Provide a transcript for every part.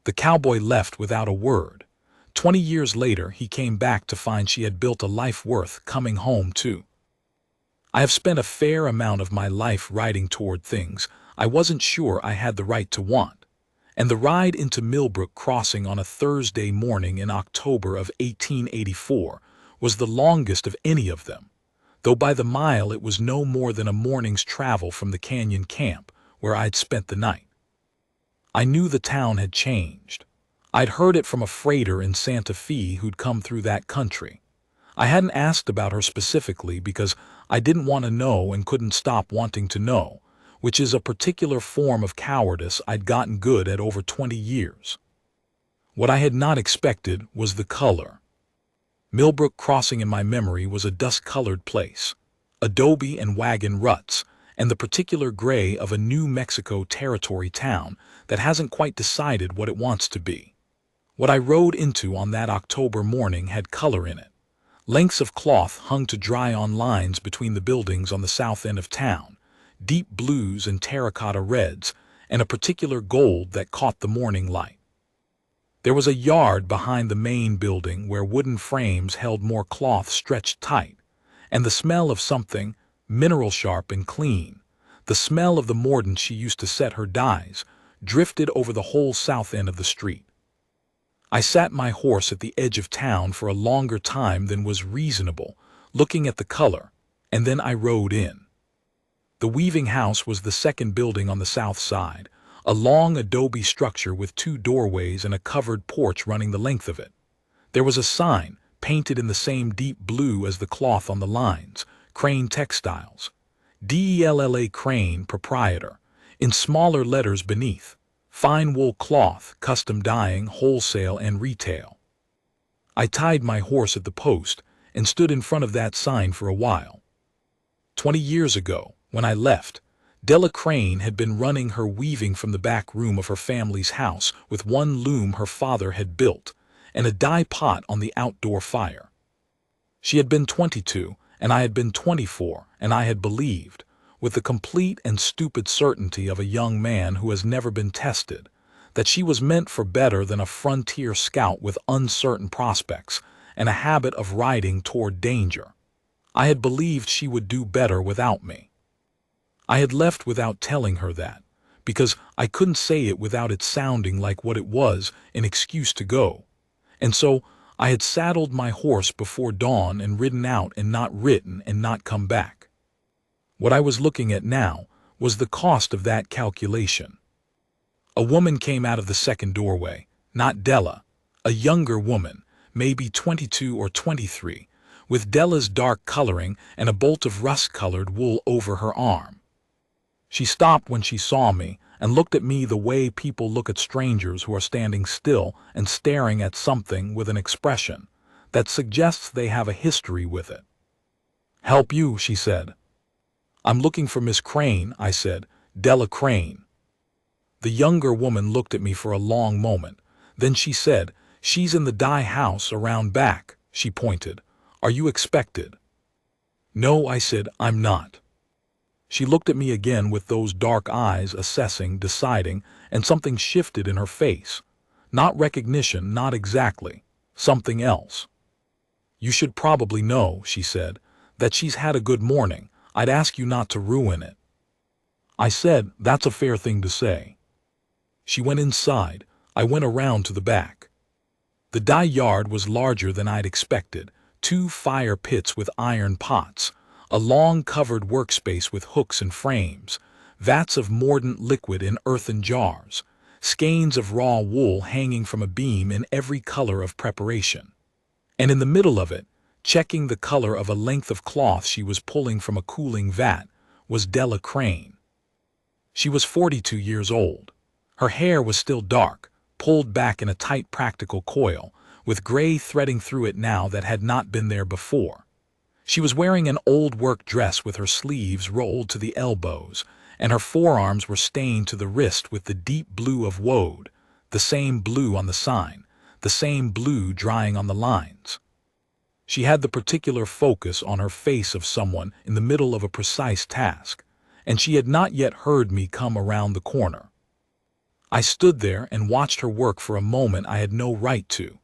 The cowboy left without a word. 20 years later, he came back to find she had built a life worth coming home to. I have spent a fair amount of my life riding toward things I wasn't sure I had the right to want, and the ride into Millbrook Crossing on a Thursday morning in October of 1884 was the longest of any of them, though by the mile it was no more than a morning's travel from the canyon camp where I'd spent the night. I knew the town had changed. I'd heard it from a freighter in Santa Fe who'd come through that country. I hadn't asked about her specifically because I didn't want to know and couldn't stop wanting to know, which is a particular form of cowardice I'd gotten good at over 20 years. What I had not expected was the color. Millbrook Crossing in my memory was a dust-colored place, adobe and wagon ruts, and the particular gray of a New Mexico Territory town that hasn't quite decided what it wants to be. What I rode into on that October morning had color in it. Lengths of cloth hung to dry on lines between the buildings on the south end of town, deep blues and terracotta reds, and a particular gold that caught the morning light. There was a yard behind the main building where wooden frames held more cloth stretched tight, and the smell of something mineral sharp and clean, the smell of the mordant she used to set her dyes, drifted over the whole south end of the street. I sat my horse at the edge of town for a longer time than was reasonable, looking at the color, and then I rode in. The weaving house was the second building on the south side, a long adobe structure with 2 doorways and a covered porch running the length of it. There was a sign, painted in the same deep blue as the cloth on the lines, Crane Textiles, DELLA Crane, Proprietor, in smaller letters beneath, fine wool cloth, custom dyeing, wholesale and retail. I tied my horse at the post and stood in front of that sign for a while. 20 years ago, when I left, Della Crane had been running her weaving from the back room of her family's house with one loom her father had built and a dye pot on the outdoor fire. She had been 22 and I had been 24, and I had believed, with the complete and stupid certainty of a young man who has never been tested, that she was meant for better than a frontier scout with uncertain prospects and a habit of riding toward danger. I had believed she would do better without me. I had left without telling her that, because I couldn't say it without it sounding like what it was, an excuse to go. And so I had saddled my horse before dawn and ridden out and not written and not come back. What I was looking at now was the cost of that calculation. A woman came out of the second doorway, not Della, a younger woman, maybe 22 or 23, with Della's dark coloring and a bolt of rust-colored wool over her arm. She stopped when she saw me and looked at me the way people look at strangers who are standing still and staring at something with an expression that suggests they have a history with it. "Help you," she said. "I'm looking for Miss Crane," I said, "Della Crane." The younger woman looked at me for a long moment. Then she said, "She's in the dye house around back," she pointed. "Are you expected?" "No," I said, "I'm not." She looked at me again with those dark eyes, assessing, deciding, and something shifted in her face. Not recognition, not exactly. Something else. "You should probably know," she said, "that she's had a good morning. I'd ask you not to ruin it." I said, "That's a fair thing to say." She went inside. I went around to the back. The dye yard was larger than I'd expected. 2 fire pits with iron pots, a long covered workspace with hooks and frames, vats of mordant liquid in earthen jars, skeins of raw wool hanging from a beam in every color of preparation. And in the middle of it, checking the color of a length of cloth she was pulling from a cooling vat, was Della Crane. She was 42 years old. Her hair was still dark, pulled back in a tight practical coil, with gray threading through it now that had not been there before. She was wearing an old work dress with her sleeves rolled to the elbows, and her forearms were stained to the wrist with the deep blue of woad, the same blue on the sign, the same blue drying on the lines. She had the particular focus on her face of someone in the middle of a precise task, and she had not yet heard me come around the corner. I stood there and watched her work for a moment I had no right to,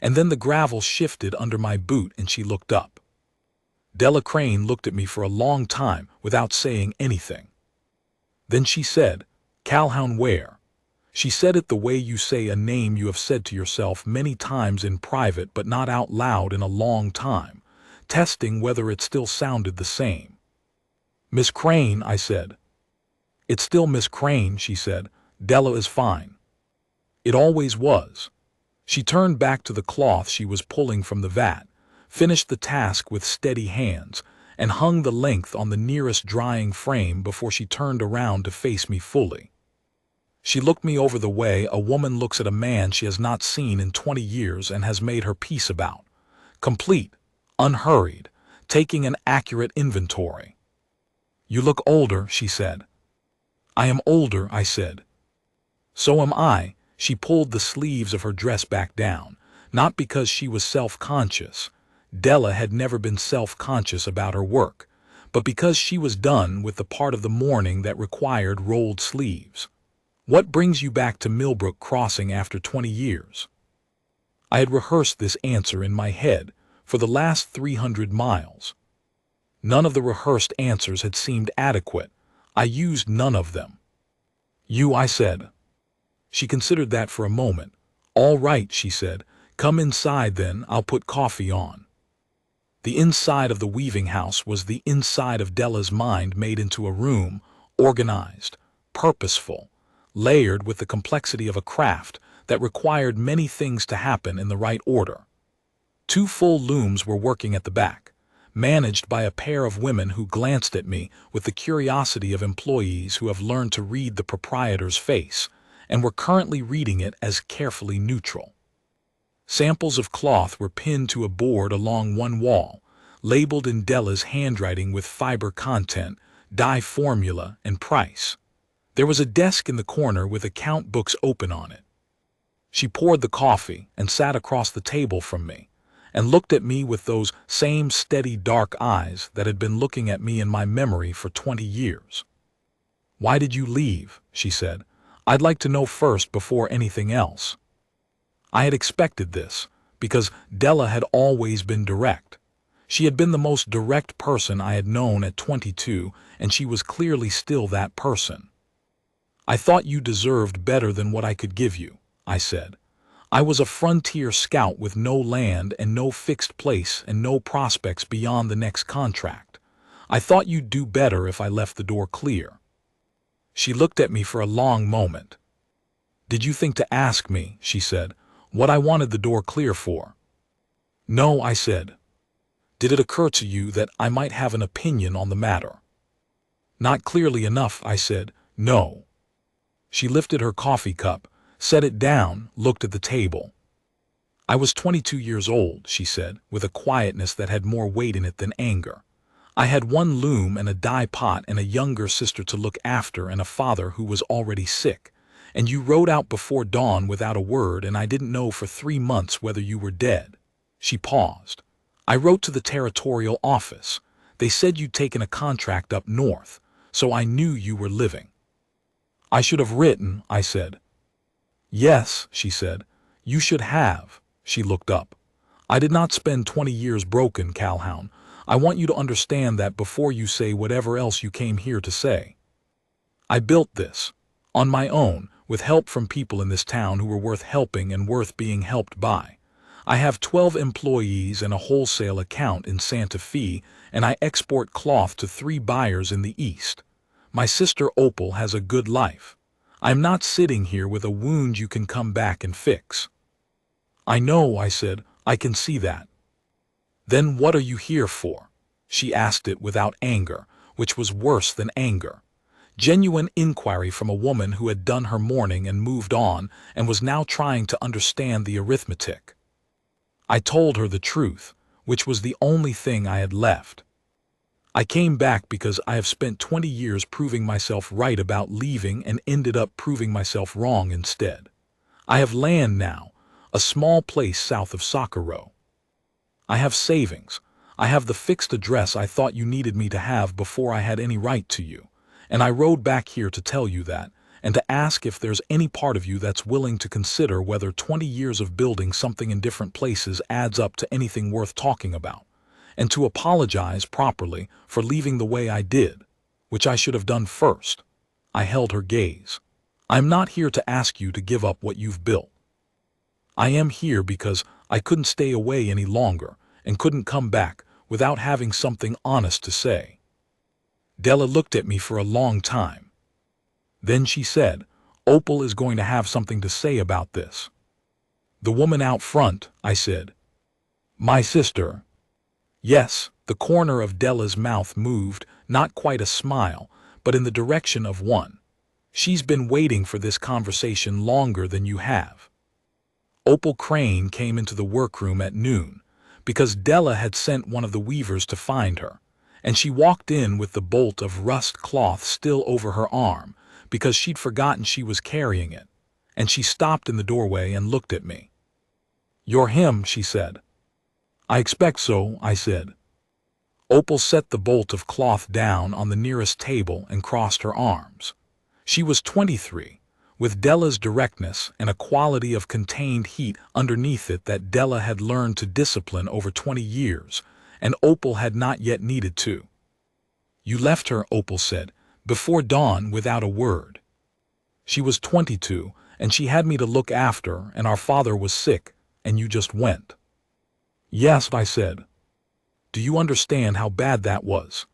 and then the gravel shifted under my boot and she looked up. Della Crane looked at me for a long time without saying anything. Then she said, "Calhoun Ware." She said it the way you say a name you have said to yourself many times in private but not out loud in a long time, testing whether it still sounded the same. "Miss Crane," I said. "It's still Miss Crane," she said. "Della is fine. It always was." She turned back to the cloth she was pulling from the vat, finished the task with steady hands, and hung the length on the nearest drying frame before she turned around to face me fully. She looked me over the way a woman looks at a man she has not seen in 20 years and has made her peace about. Complete, unhurried, taking an accurate inventory. "You look older," she said. "I am older," I said. "So am I." She pulled the sleeves of her dress back down, not because she was self-conscious. Della had never been self-conscious about her work, but because she was done with the part of the morning that required rolled sleeves. "What brings you back to Millbrook Crossing after 20 years? I had rehearsed this answer in my head for the last 300 miles. None of the rehearsed answers had seemed adequate. I used none of them. "You," I said. She considered that for a moment. "All right," she said. "Come inside then, I'll put coffee on." The inside of the weaving house was the inside of Della's mind made into a room, organized, purposeful, layered with the complexity of a craft that required many things to happen in the right order. 2 full looms were working at the back, managed by a pair of women who glanced at me with the curiosity of employees who have learned to read the proprietor's face, and were currently reading it as carefully neutral. Samples of cloth were pinned to a board along one wall, labeled in Della's handwriting with fiber content, dye formula, and price. There was a desk in the corner with account books open on it. She poured the coffee and sat across the table from me, and looked at me with those same steady dark eyes that had been looking at me in my memory for 20 years. "Why did you leave?" she said. "I'd like to know first before anything else." I had expected this, because Della had always been direct. She had been the most direct person I had known at 22, and she was clearly still that person. "I thought you deserved better than what I could give you," I said. "I was a frontier scout with no land and no fixed place and no prospects beyond the next contract. I thought you'd do better if I left the door clear." She looked at me for a long moment. "Did you think to ask me," she said, "what I wanted the door clear for?" "No," I said. "Did it occur to you that I might have an opinion on the matter?" "Not clearly enough," I said. "No." She lifted her coffee cup, set it down, looked at the table. "I was 22 years old," she said, with a quietness that had more weight in it than anger. "I had 1 loom and a dye pot and a younger sister to look after and a father who was already sick. And you rode out before dawn without a word, and I didn't know for 3 months whether you were dead." She paused. "I wrote to the territorial office. They said you'd taken a contract up north, so I knew you were living." "I should have written," I said. "Yes," she said. "You should have." She looked up. "I did not spend 20 years broken, Calhoun. I want you to understand that before you say whatever else you came here to say. I built this, on my own, with help from people in this town who were worth helping and worth being helped by. I have 12 employees and a wholesale account in Santa Fe, and I export cloth to 3 buyers in the East. My sister Opal has a good life. I'm not sitting here with a wound you can come back and fix." "I know," I said. "I can see that." "Then what are you here for?" She asked it without anger, which was worse than anger. Genuine inquiry from a woman who had done her mourning and moved on and was now trying to understand the arithmetic. I told her the truth, which was the only thing I had left. "I came back because I have spent 20 years proving myself right about leaving and ended up proving myself wrong instead. I have land now, a small place south of Socorro. I have savings. I have the fixed address I thought you needed me to have before I had any right to you. And I rode back here to tell you that, and to ask if there's any part of you that's willing to consider whether 20 years of building something in different places adds up to anything worth talking about, and to apologize properly for leaving the way I did, which I should have done first. I held her gaze. I'm not here to ask you to give up what you've built. I am here because I couldn't stay away any longer and couldn't come back without having something honest to say. Della looked at me for a long time. Then she said, Opal is going to have something to say about this. The woman out front, I said. My sister. Yes, the corner of Della's mouth moved, not quite a smile, but in the direction of one. She's been waiting for this conversation longer than you have. Opal Crane came into the workroom at noon, because Della had sent one of the weavers to find her, and she walked in with the bolt of rust cloth still over her arm, because she'd forgotten she was carrying it, and she stopped in the doorway and looked at me. You're him, she said. I expect so, I said. Opal set the bolt of cloth down on the nearest table and crossed her arms. She was 23, with Della's directness and a quality of contained heat underneath it that Della had learned to discipline over 20 years, and Opal had not yet needed to. You left her, Opal said, before dawn without a word. She was 22, and she had me to look after, and our father was sick, and you just went. Yes, I said. Do you understand how bad that was?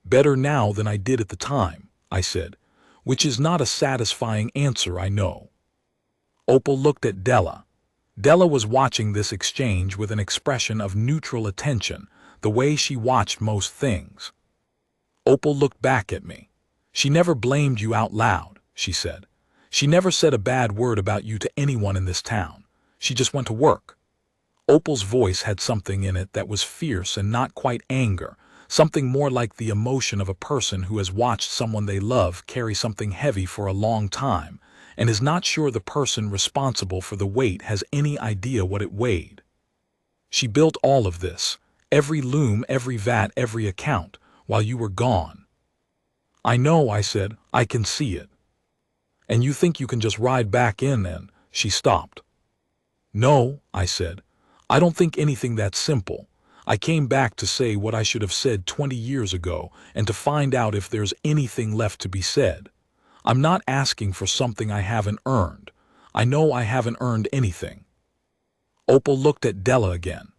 Better now than I did at the time, I said, which is not a satisfying answer, I know. Opal looked at Della. Della was watching this exchange with an expression of neutral attention, the way she watched most things. Opal looked back at me. She never blamed you out loud, she said. She never said a bad word about you to anyone in this town. She just went to work. Opal's voice had something in it that was fierce and not quite anger, something more like the emotion of a person who has watched someone they love carry something heavy for a long time and is not sure the person responsible for the weight has any idea what it weighed. She built all of this, every loom, every vat, every account, while you were gone. I know, I said, I can see it. And you think you can just ride back in and… She stopped. No, I said. I don't think anything that simple. I came back to say what I should have said 20 years ago and to find out if there's anything left to be said. I'm not asking for something I haven't earned. I know I haven't earned anything. Opal looked at Della again.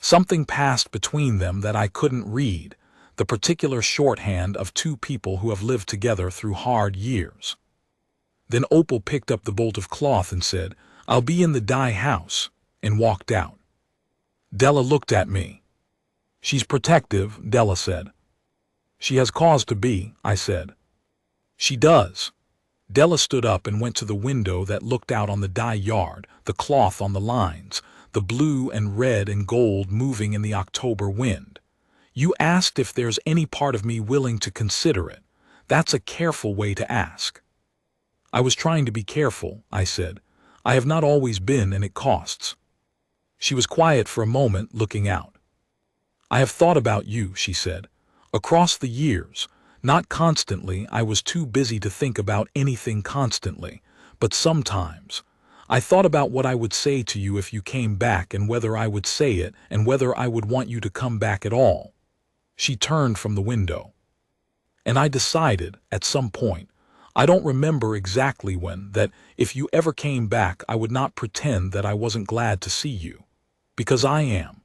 Something passed between them that I couldn't read, the particular shorthand of two people who have lived together through hard years. Then Opal picked up the bolt of cloth and said, I'll be in the dye house, and walked out. Della looked at me. She's protective, Della said. She has cause to be, I said. She does. Della stood up and went to the window that looked out on the dye yard, the cloth on the lines, the blue and red and gold moving in the October wind. You asked if there's any part of me willing to consider it. That's a careful way to ask. I was trying to be careful, I said. I have not always been, and it costs. She was quiet for a moment, looking out. I have thought about you, she said. Across the years, not constantly, I was too busy to think about anything constantly, but sometimes. I thought about what I would say to you if you came back and whether I would say it and whether I would want you to come back at all. She turned from the window. And I decided, at some point, I don't remember exactly when, that if you ever came back I would not pretend that I wasn't glad to see you. Because I am.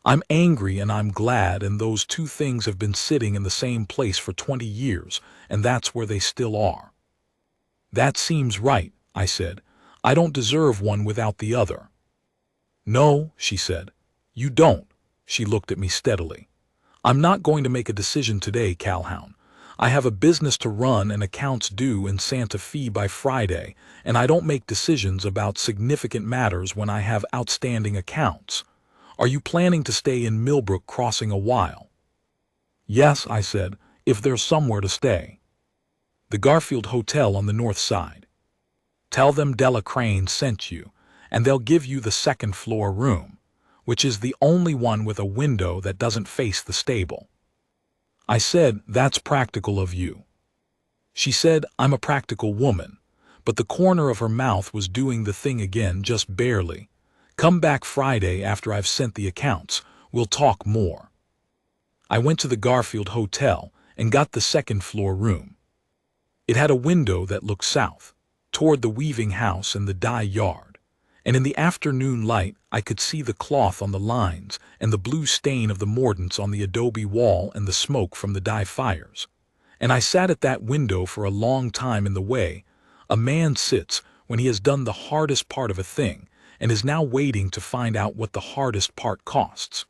I'm angry and I'm glad, and those two things have been sitting in the same place for 20 years, and that's where they still are. That seems right, I said. I don't deserve one without the other. No, she said. You don't. She looked at me steadily. I'm not going to make a decision today, Calhoun. I have a business to run and accounts due in Santa Fe by Friday, and I don't make decisions about significant matters when I have outstanding accounts. Are you planning to stay in Millbrook Crossing a while? Yes, I said, if there's somewhere to stay. The Garfield Hotel on the north side. Tell them Della Crane sent you, and they'll give you the second-floor room, which is the only one with a window that doesn't face the stable. I said, that's practical of you. She said, "I'm a practical woman," but the corner of her mouth was doing the thing again, just barely. "Come back Friday after I've sent the accounts. We'll talk more." I went to the Garfield Hotel and got the second-floor room. It had a window that looked south, toward the weaving house and the dye yard, and in the afternoon light I could see the cloth on the lines and the blue stain of the mordants on the adobe wall and the smoke from the dye fires. And I sat at that window for a long time in the way a man sits when he has done the hardest part of a thing and is now waiting to find out what the hardest part costs.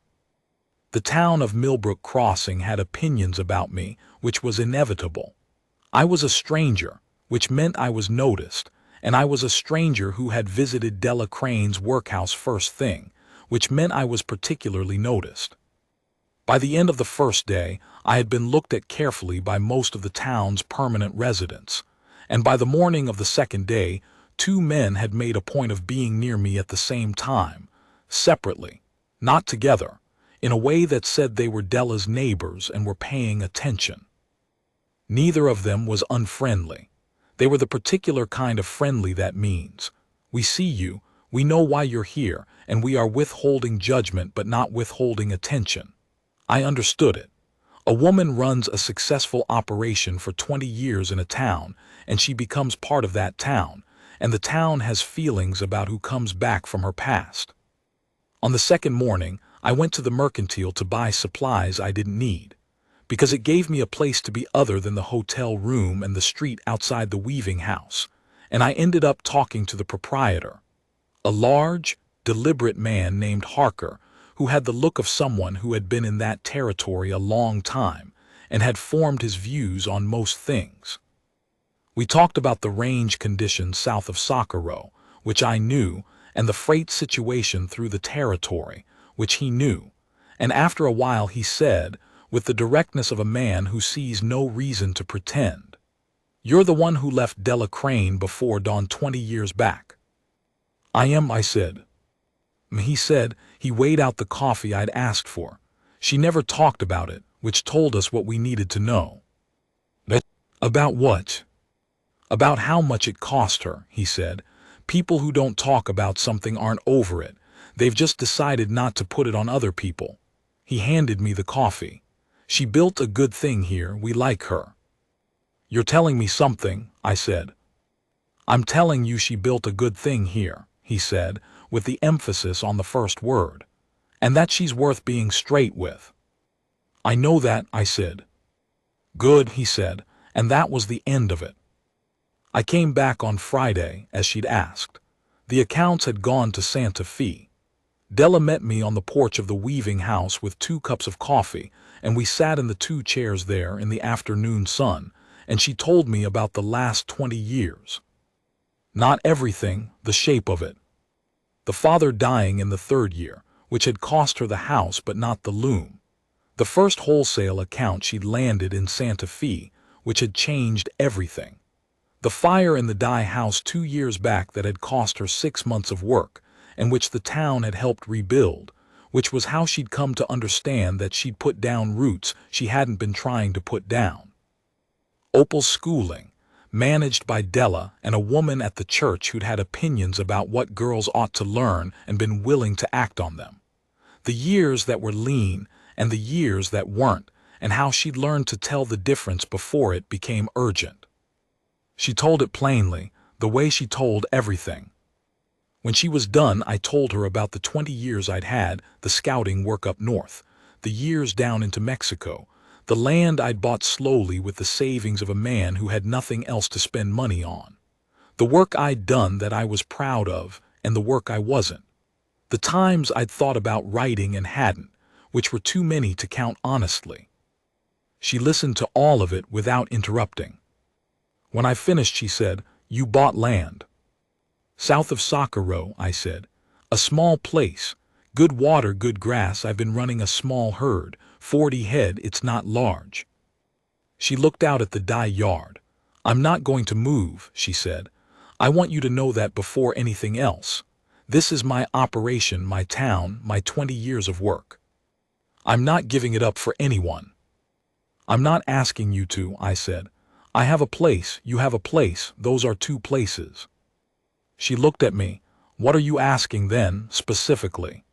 The town of Millbrook Crossing had opinions about me, which was inevitable. I was a stranger, which meant I was noticed, and I was a stranger who had visited Della Crane's workhouse first thing, which meant I was particularly noticed. By the end of the first day, I had been looked at carefully by most of the town's permanent residents, and by the morning of the second day, 2 men had made a point of being near me at the same time, separately, not together, in a way that said they were Della's neighbors and were paying attention. Neither of them was unfriendly. They were the particular kind of friendly that means, "We see you, we know why you're here, and we are withholding judgment but not withholding attention." I understood it. A woman runs a successful operation for 20 years in a town, and she becomes part of that town, and the town has feelings about who comes back from her past. On the second morning, I went to the mercantile to buy supplies I didn't need, because it gave me a place to be other than the hotel room and the street outside the weaving house, and I ended up talking to the proprietor, a large, deliberate man named Harker, who had the look of someone who had been in that territory a long time and had formed his views on most things. We talked about the range conditions south of Socorro, which I knew, and the freight situation through the territory, which he knew, and after a while he said, with the directness of a man who sees no reason to pretend, "You're the one who left Della Crane before dawn 20 years back." "I am," I said. He said he weighed out the coffee I'd asked for. "She never talked about it, which told us what we needed to know." "About what?" "About how much it cost her," he said. "People who don't talk about something aren't over it. They've just decided not to put it on other people." He handed me the coffee. "She built a good thing here. We like her." "You're telling me something," I said. "I'm telling you she built a good thing here," he said, with the emphasis on the first word, "and that she's worth being straight with." "I know that," I said. "Good," he said, and that was the end of it. I came back on Friday, as she'd asked. The accounts had gone to Santa Fe. Della met me on the porch of the weaving house with 2 cups of coffee, and we sat in the 2 chairs there in the afternoon sun, and she told me about the last 20 years. Not everything, the shape of it. The father dying in the 3rd year, which had cost her the house but not the loom. The first wholesale account she'd landed in Santa Fe, which had changed everything. The fire in the dye house 2 years back that had cost her 6 months of work, and which the town had helped rebuild, which was how she'd come to understand that she'd put down roots she hadn't been trying to put down. Opal's schooling, managed by Della and a woman at the church who'd had opinions about what girls ought to learn and been willing to act on them. The years that were lean and the years that weren't, and how she'd learned to tell the difference before it became urgent. She told it plainly, the way she told everything. When she was done, I told her about the 20 years I'd had, the scouting work up north, the years down into Mexico, the land I'd bought slowly with the savings of a man who had nothing else to spend money on, the work I'd done that I was proud of, and the work I wasn't, the times I'd thought about writing and hadn't, which were too many to count honestly. She listened to all of it without interrupting. When I finished, she said, "You bought land." "South of Socorro," I said. "A small place. Good water, good grass. I've been running a small herd, 40 head, it's not large." She looked out at the dye yard. "I'm not going to move," she said. "I want you to know that before anything else. This is my operation, my town, my 20 years of work. I'm not giving it up for anyone." "I'm not asking you to," I said. I have a place, you have a place, those are two places. She looked at me. What are you asking then, specifically?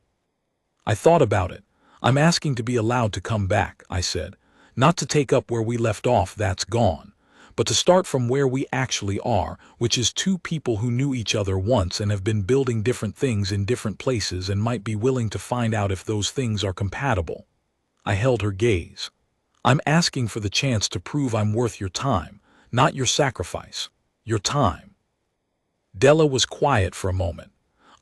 I thought about it. I'm asking to be allowed to come back, I said. Not to take up where we left off, that's gone. But to start from where we actually are, which is two people who knew each other once and have been building different things in different places and might be willing to find out if those things are compatible. I held her gaze. I'm asking for the chance to prove I'm worth your time, not your sacrifice. Your time. Della was quiet for a moment.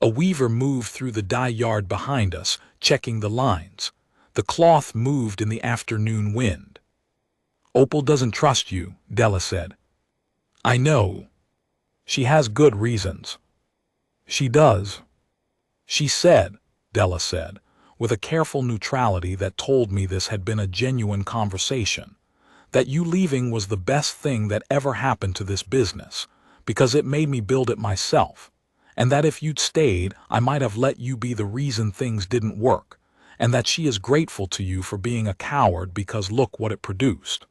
A weaver moved through the dye yard behind us, checking the lines. The cloth moved in the afternoon wind. Opal doesn't trust you, Della said. I know. She has good reasons. She does. She said, Della said, with a careful neutrality that told me this had been a genuine conversation, that you leaving was the best thing that ever happened to this business, because it made me build it myself, and that if you'd stayed, I might have let you be the reason things didn't work, and that she is grateful to you for being a coward because look what it produced.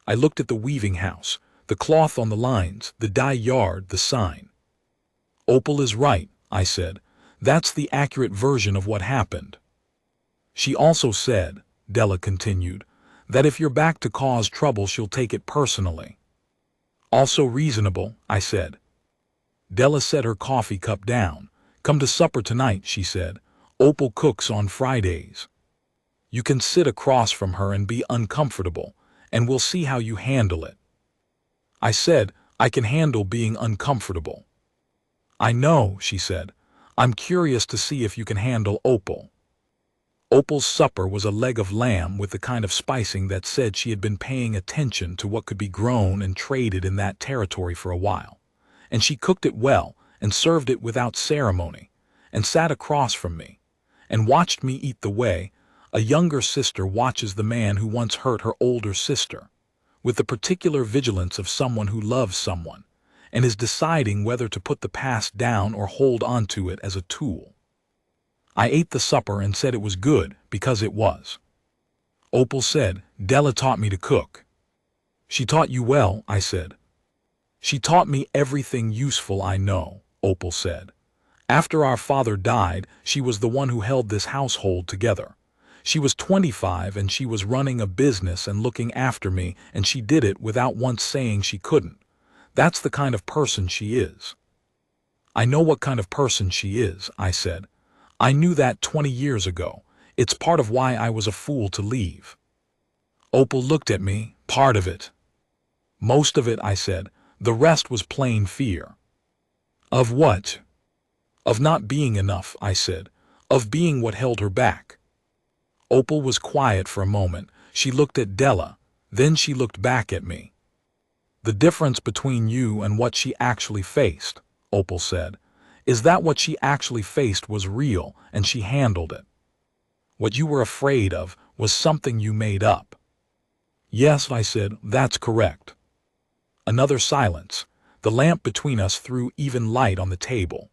I looked at the weaving house, the cloth on the lines, the dye yard, the sign. Opal is right, I said. That's the accurate version of what happened. She also said, Della continued, that if you're back to cause trouble she'll take it personally. Also reasonable, I said. Della set her coffee cup down. Come to supper tonight, she said. Opal cooks on Fridays. You can sit across from her and be uncomfortable, and we'll see how you handle it. I said, I can handle being uncomfortable. I know, she said. I'm curious to see if you can handle Opal. Opal's supper was a leg of lamb with the kind of spicing that said she had been paying attention to what could be grown and traded in that territory for a while. And she cooked it well and served it without ceremony, and sat across from me, and watched me eat the way a younger sister watches the man who once hurt her older sister, with the particular vigilance of someone who loves someone, and is deciding whether to put the past down or hold onto it as a tool. I ate the supper and said it was good because it was. Opal said, Della taught me to cook. She taught you well, I said. She taught me everything useful I know, Opal said. After our father died, she was the one who held this household together. She was 25 and she was running a business and looking after me, and she did it without once saying she couldn't. That's the kind of person she is. I know what kind of person she is, I said. I knew that 20 years ago. It's part of why I was a fool to leave. Opal looked at me. Part of it. Most of it, I said. The rest was plain fear. Of what? Of not being enough, I said. Of being what held her back. Opal was quiet for a moment. She looked at Della. Then she looked back at me. The difference between you and what she actually faced, Opal said, is that what she actually faced was real and she handled it. What you were afraid of was something you made up. Yes, I said, that's correct. Another silence. The lamp between us threw even light on the table.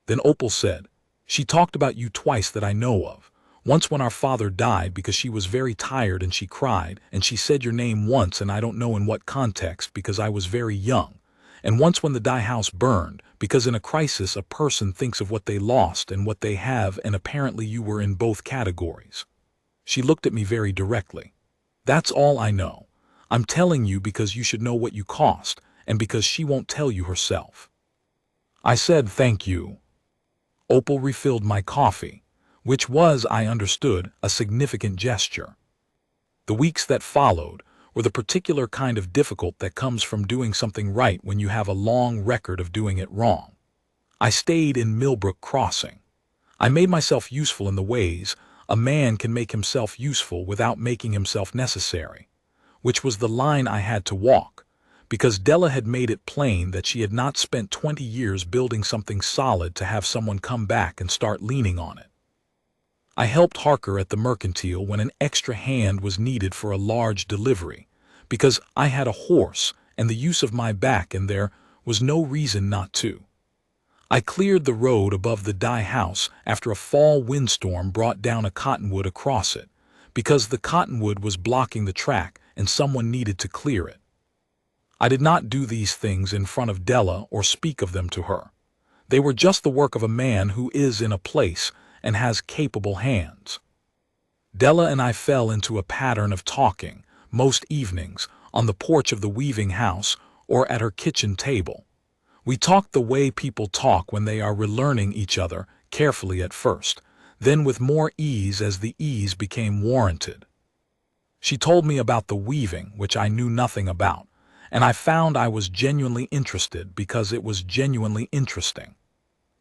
Then Opal said, she talked about you twice that I know of. Once when our father died because she was very tired and she cried, and she said your name once and I don't know in what context because I was very young. And once when the dye house burned, because in a crisis a person thinks of what they lost and what they have, and apparently you were in both categories. She looked at me very directly. That's all I know. I'm telling you because you should know what you cost, and because she won't tell you herself. I said thank you. Opal refilled my coffee, which was, I understood, a significant gesture. The weeks that followed were the particular kind of difficult that comes from doing something right when you have a long record of doing it wrong. I stayed in Millbrook Crossing. I made myself useful in the ways a man can make himself useful without making himself necessary, which was the line I had to walk, because Della had made it plain that she had not spent 20 years building something solid to have someone come back and start leaning on it. I helped Harker at the Mercantile when an extra hand was needed for a large delivery, because I had a horse and the use of my back and there was no reason not to. I cleared the road above the dye house after a fall windstorm brought down a cottonwood across it, because the cottonwood was blocking the track and someone needed to clear it. I did not do these things in front of Della or speak of them to her. They were just the work of a man who is in a place and has capable hands. Della and I fell into a pattern of talking, most evenings, on the porch of the weaving house or at her kitchen table. We talked the way people talk when they are relearning each other, carefully at first, then with more ease as the ease became warranted. She told me about the weaving, which I knew nothing about, and I found I was genuinely interested because it was genuinely interesting.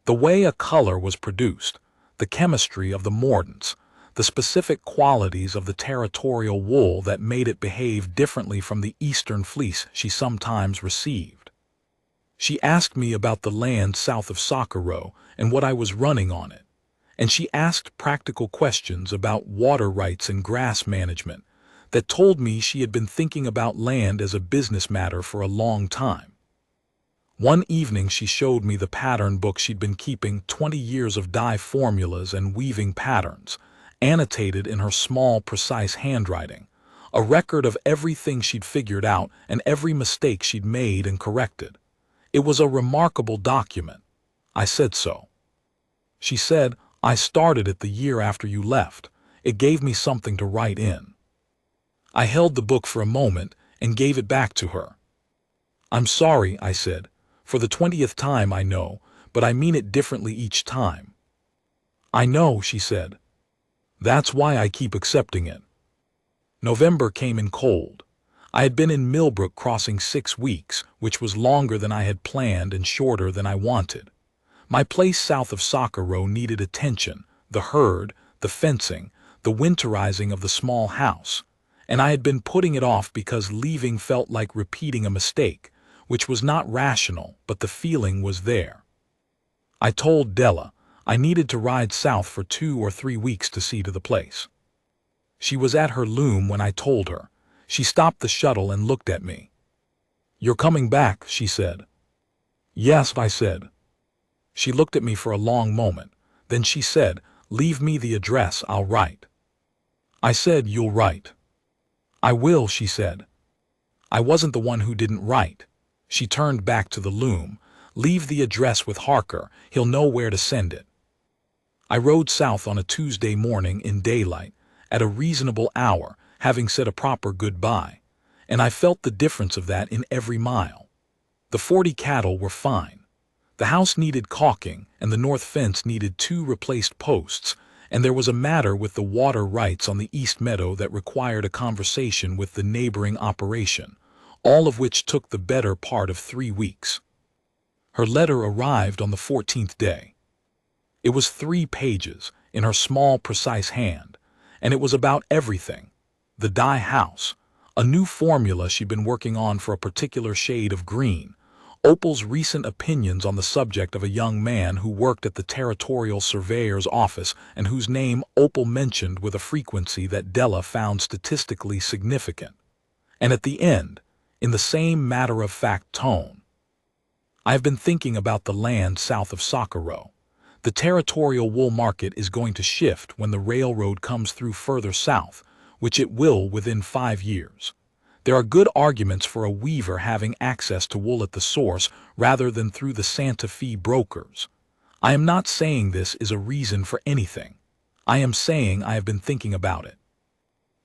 The way a color was produced, the chemistry of the mordants, the specific qualities of the territorial wool that made it behave differently from the eastern fleece she sometimes received. She asked me about the land south of Socorro and what I was running on it, and she asked practical questions about water rights and grass management that told me she had been thinking about land as a business matter for a long time. One evening she showed me the pattern book she'd been keeping, 20 years of dye formulas and weaving patterns, annotated in her small, precise handwriting, a record of everything she'd figured out and every mistake she'd made and corrected. It was a remarkable document. I said so. She said, "I started it the year after you left. It gave me something to write in." I held the book for a moment and gave it back to her. "I'm sorry," I said, "for the 20th time, I know, but I mean it differently each time." "I know," she said. "That's why I keep accepting it." November came in cold. I had been in Millbrook Crossing 6 weeks, which was longer than I had planned and shorter than I wanted. My place south of Socorro needed attention, the herd, the fencing, the winterizing of the small house, and I had been putting it off because leaving felt like repeating a mistake, which was not rational, but the feeling was there. I told Della I needed to ride south for 2 or 3 weeks to see to the place. She was at her loom when I told her. She stopped the shuttle and looked at me. "You're coming back," she said. "Yes," I said. She looked at me for a long moment. Then she said, "Leave me the address, I'll write." I said, "You'll write." "I will," she said. I wasn't the one who didn't write. She turned back to the loom. "Leave the address with Harker. He'll know where to send it." I rode south on a Tuesday morning in daylight, at a reasonable hour, having said a proper goodbye, and I felt the difference of that in every mile. The 40 cattle were fine. The house needed caulking, and the north fence needed 2 replaced posts, and there was a matter with the water rights on the east meadow that required a conversation with the neighboring operation, all of which took the better part of 3 weeks. Her letter arrived on the 14th day. It was 3 pages, in her small, precise hand, and it was about everything. The dye house, a new formula she'd been working on for a particular shade of green, Opal's recent opinions on the subject of a young man who worked at the territorial surveyor's office and whose name Opal mentioned with a frequency that Della found statistically significant. And at the end, in the same matter-of-fact tone, "I have been thinking about the land south of Socorro. The territorial wool market is going to shift when the railroad comes through further south, which it will within 5 years. There are good arguments for a weaver having access to wool at the source rather than through the Santa Fe brokers. I am not saying this is a reason for anything. I am saying I have been thinking about it."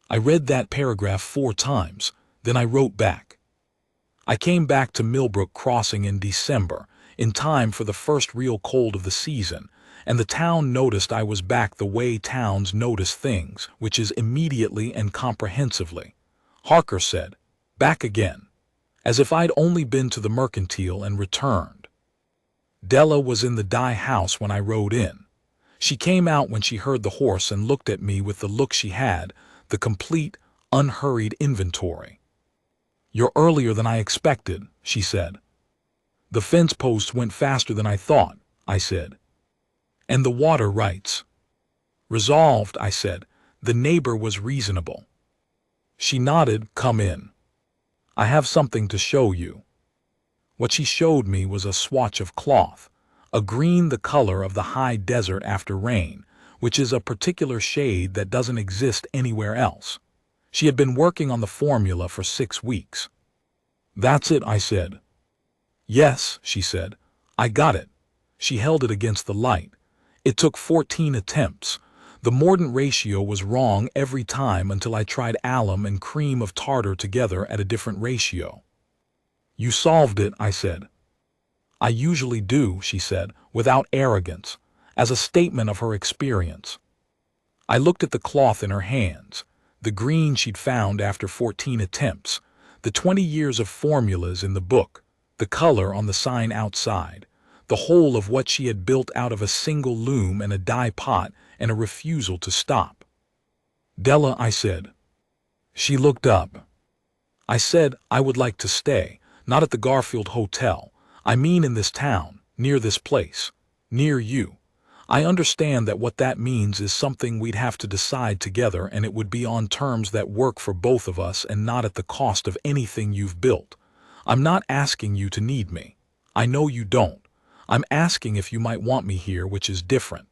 I read that paragraph 4 times, then I wrote back. I came back to Millbrook Crossing in December, in time for the first real cold of the season, and the town noticed I was back the way towns notice things, which is immediately and comprehensively. Harker said, "Back again," as if I'd only been to the mercantile and returned. Della was in the dye house when I rode in. She came out when she heard the horse and looked at me with the look she had, the complete, unhurried inventory. "You're earlier than I expected," she said. "The fence posts went faster than I thought," I said. "And the water rights?" "Resolved," I said. "The neighbor was reasonable." She nodded. "Come in. I have something to show you." What she showed me was a swatch of cloth, a green the color of the high desert after rain, which is a particular shade that doesn't exist anywhere else. She had been working on the formula for 6 weeks. That's it, I said. Yes, she said. I got it. She held it against the light. It took 14 attempts. The mordant ratio was wrong every time until I tried alum and cream of tartar together at a different ratio. You solved it, I said. I usually do, she said, without arrogance, as a statement of her experience. I looked at the cloth in her hands, the green she'd found after 14 attempts, the 20 years of formulas in the book, the color on the sign outside, the whole of what she had built out of a single loom and a dye pot and a refusal to stop. Della, I said. She looked up. I said I would like to stay, not at the Garfield Hotel. I mean in this town, near this place, near you. I understand that what that means is something we'd have to decide together, and it would be on terms that work for both of us and not at the cost of anything you've built. I'm not asking you to need me. I know you don't. I'm asking if you might want me here, which is different.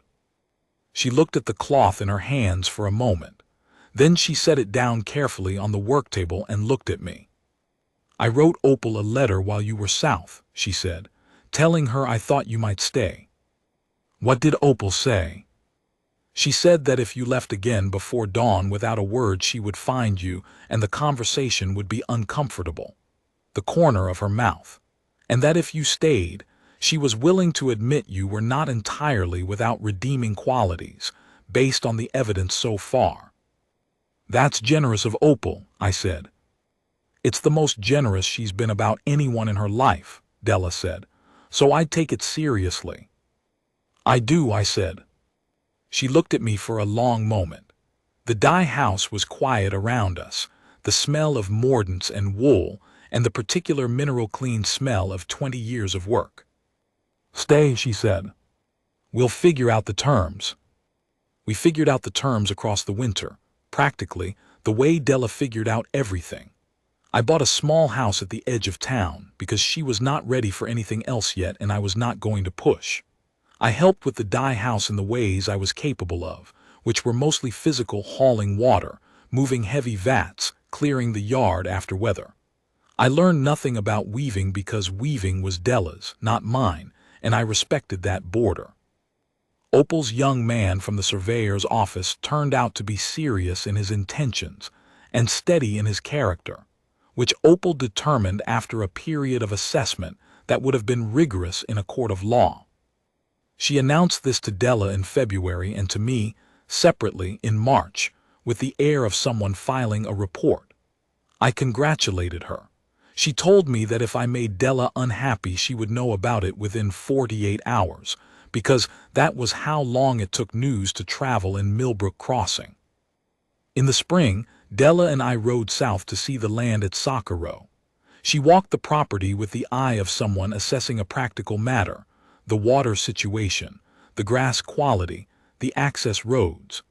She looked at the cloth in her hands for a moment. Then she set it down carefully on the work table and looked at me. I wrote Opal a letter while you were south, she said, telling her I thought you might stay. What did Opal say? She said that if you left again before dawn without a word she would find you and the conversation would be uncomfortable, the corner of her mouth, and that if you stayed, she was willing to admit you were not entirely without redeeming qualities, based on the evidence so far. That's generous of Opal, I said. It's the most generous she's been about anyone in her life, Della said, so I'd take it seriously. I do, I said. She looked at me for a long moment. The dye house was quiet around us, the smell of mordants and wool, and the particular mineral-clean smell of 20 years of work. Stay, she said. We'll figure out the terms. We figured out the terms across the winter, practically, the way Della figured out everything. I bought a small house at the edge of town because she was not ready for anything else yet and I was not going to push. I helped with the dye house in the ways I was capable of, which were mostly physical, hauling water, moving heavy vats, clearing the yard after weather. I learned nothing about weaving because weaving was Della's, not mine, and I respected that border. Opal's young man from the surveyor's office turned out to be serious in his intentions and steady in his character, which Opal determined after a period of assessment that would have been rigorous in a court of law. She announced this to Della in February and to me, separately, in March, with the air of someone filing a report. I congratulated her. She told me that if I made Della unhappy she would know about it within 48 hours, because that was how long it took news to travel in Millbrook Crossing. In the spring, Della and I rode south to see the land at Socorro. She walked the property with the eye of someone assessing a practical matter, the water situation, the grass quality, the access roads.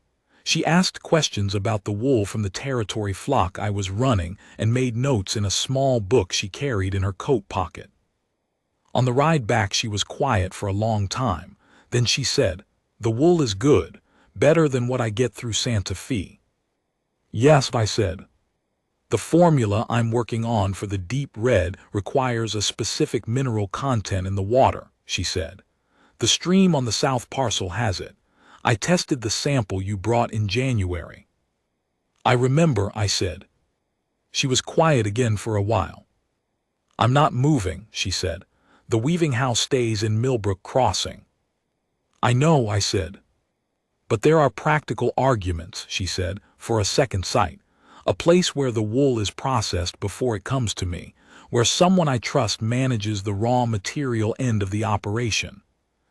She asked questions about the wool from the territory flock I was running and made notes in a small book she carried in her coat pocket. On the ride back she was quiet for a long time. Then she said, "The wool is good, better than what I get through Santa Fe." "Yes," I said. "The formula I'm working on for the deep red requires a specific mineral content in the water," she said. "The stream on the south parcel has it. I tested the sample you brought in January." "I remember," I said. She was quiet again for a while. "I'm not moving," she said. "The weaving house stays in Millbrook Crossing." "I know," I said. "But there are practical arguments," she said, "for a second site, a place where the wool is processed before it comes to me, where someone I trust manages the raw material end of the operation."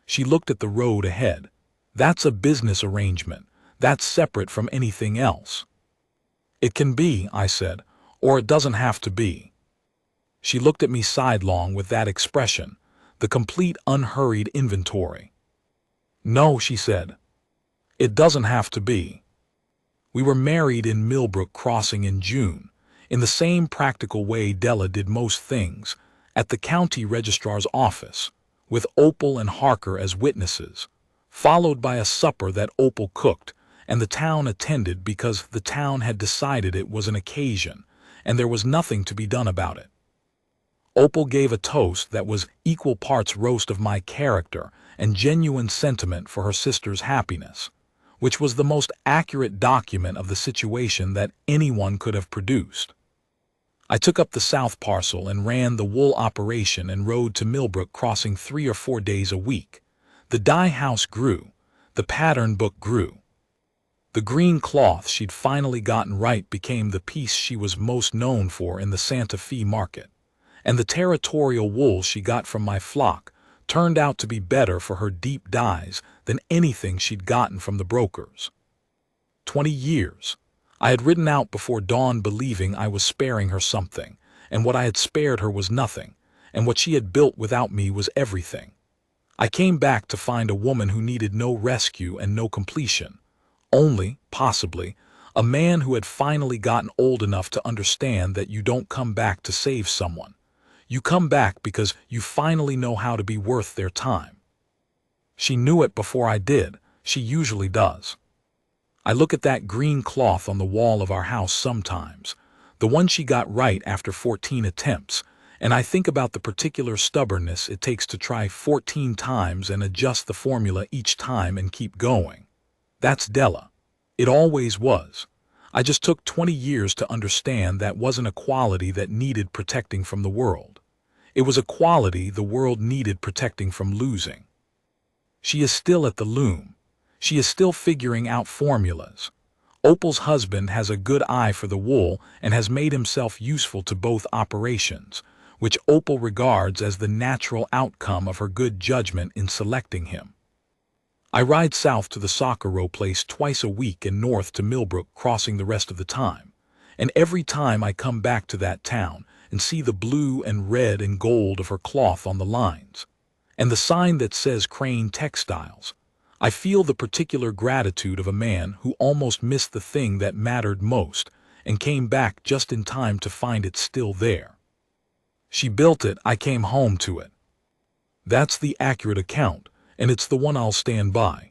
She looked at the road ahead. "That's a business arrangement. That's separate from anything else." "It can be," I said, "or it doesn't have to be." She looked at me sidelong with that expression, the complete unhurried inventory. "No," she said. "It doesn't have to be." We were married in Millbrook Crossing in June, in the same practical way Della did most things, at the county registrar's office, with Opal and Harker as witnesses, followed by a supper that Opal cooked, and the town attended because the town had decided it was an occasion, and there was nothing to be done about it. Opal gave a toast that was equal parts roast of my character and genuine sentiment for her sister's happiness, which was the most accurate document of the situation that anyone could have produced. I took up the south parcel and ran the wool operation and rode to Millbrook, crossing 3 or 4 days a week. The dye house grew. The pattern book grew. The green cloth she'd finally gotten right became the piece she was most known for in the Santa Fe market. And the territorial wool she got from my flock turned out to be better for her deep dyes than anything she'd gotten from the brokers. 20 years. I had ridden out before dawn believing I was sparing her something, and what I had spared her was nothing, and what she had built without me was everything. I came back to find a woman who needed no rescue and no completion, only, possibly, a man who had finally gotten old enough to understand that you don't come back to save someone. You come back because you finally know how to be worth their time. She knew it before I did. She usually does. I look at that green cloth on the wall of our house sometimes, the one she got right after 14 attempts, and I think about the particular stubbornness it takes to try 14 times and adjust the formula each time and keep going. That's Della. It always was. I just took 20 years to understand that wasn't a quality that needed protecting from the world. It was a quality the world needed protecting from losing. She is still at the loom. She is still figuring out formulas. Opal's husband has a good eye for the wool and has made himself useful to both operations, which Opal regards as the natural outcome of her good judgment in selecting him. I ride south to the Socorro place twice a week and north to Millbrook, crossing the rest of the time. And every time I come back to that town and see the blue and red and gold of her cloth on the lines, and the sign that says Crane Textiles, I feel the particular gratitude of a man who almost missed the thing that mattered most and came back just in time to find it still there. She built it, I came home to it. That's the accurate account, and it's the one I'll stand by.